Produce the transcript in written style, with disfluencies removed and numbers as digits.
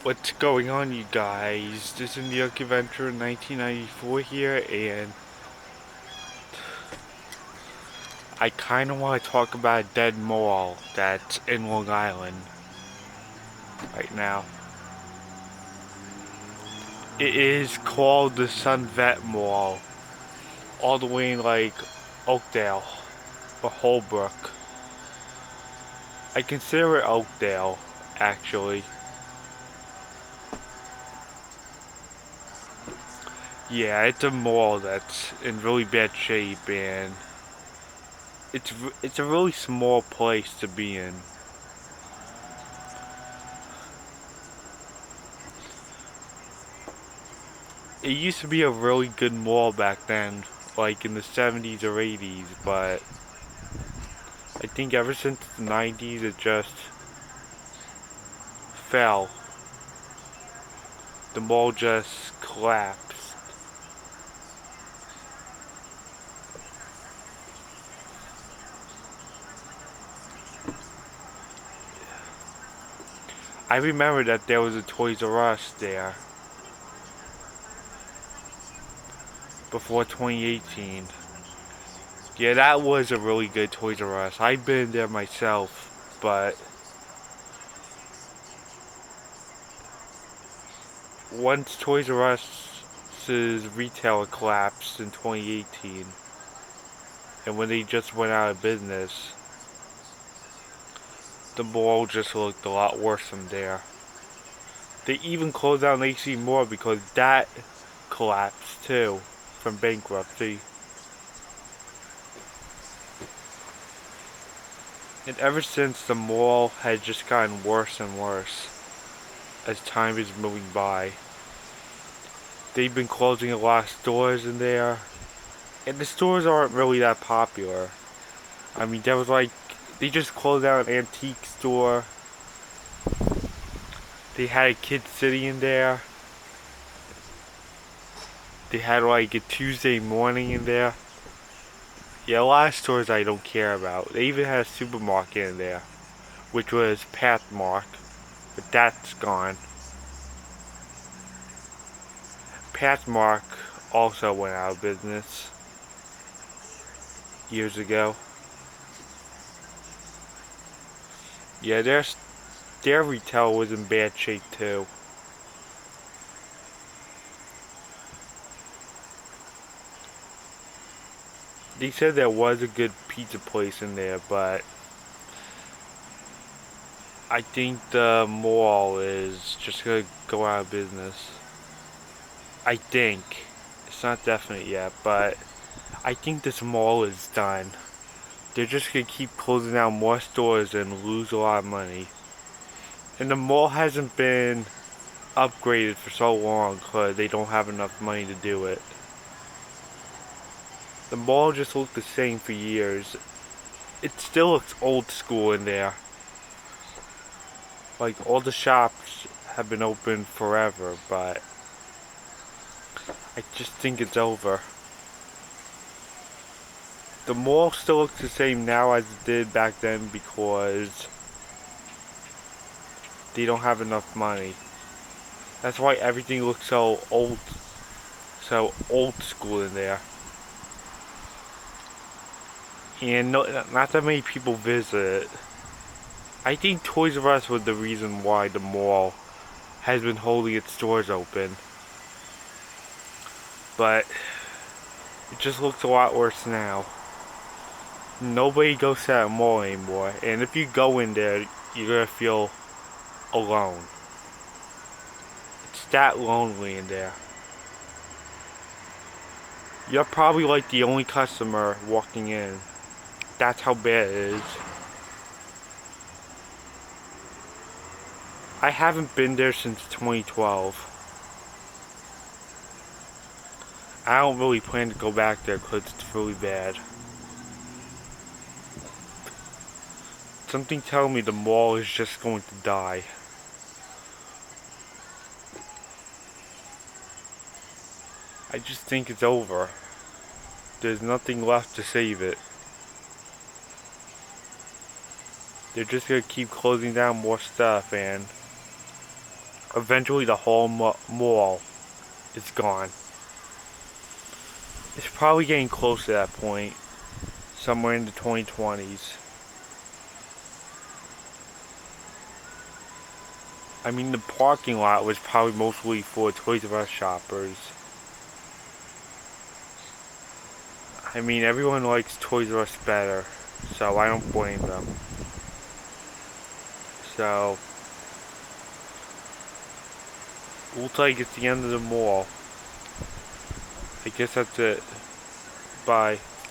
What's going on, you guys? This is New York Adventure 1994 here, and I kind of want to talk about a dead mall that's in Long Island right now. It is called the Sun Vet Mall, all the way in like Oakdale or Holbrook. I consider it Oakdale, actually. Yeah, it's a mall that's in really bad shape, and it's a really small place to be in. It used to be a really good mall back then, like in the 70s or 80s, but I think ever since the 90s it just fell. The mall just collapsed. I remember that there was a Toys R Us there before 2018. Yeah, that was a really good Toys R Us. I've been there myself, but once Toys R Us's retail collapsed in 2018, and when they just went out of business, the mall just looked a lot worse from there. They even closed down AC Moore because that collapsed too from bankruptcy. And ever since, the mall has just gotten worse and worse as time is moving by. They've been closing a lot of stores in there, and the stores aren't really that popular. I mean, there was like, they just closed down an antique store. They had a Kid City in there. They had like a Tuesday morning in there. Yeah, a lot of stores I don't care about. They even had a supermarket in there, which was Pathmark, but that's gone. Pathmark also went out of business years ago. Yeah, their retail was in bad shape too. They said there was a good pizza place in there, but I think the mall is just gonna go out of business. I think. It's not definite yet, but I think this mall is done. They're just gonna keep closing down more stores and lose a lot of money. And the mall hasn't been upgraded for so long because they don't have enough money to do it. The mall just looked the same for years. It still looks old school in there. Like all the shops have been open forever, but I just think it's over. The mall still looks the same now as it did back then because they don't have enough money. That's why everything looks so old school in there. And not that many people visit it. I think Toys R Us was the reason why the mall has been holding its doors open. But it just looks a lot worse now. Nobody goes to that mall anymore. And if you go in there, you're gonna feel alone. It's that lonely in there. You're probably like the only customer walking in. That's how bad it is. I haven't been there since 2012. I don't really plan to go back there because it's really bad. Something tells me the mall is just going to die. I just think it's over. There's nothing left to save it. They're just gonna keep closing down more stuff, and eventually the whole mall is gone. It's probably getting close to that point, somewhere in the 2020s. I mean, the parking lot was probably mostly for Toys R Us shoppers. I mean, everyone likes Toys R Us better, so I don't blame them. So, looks like it's the end of the mall. I guess that's it. Bye.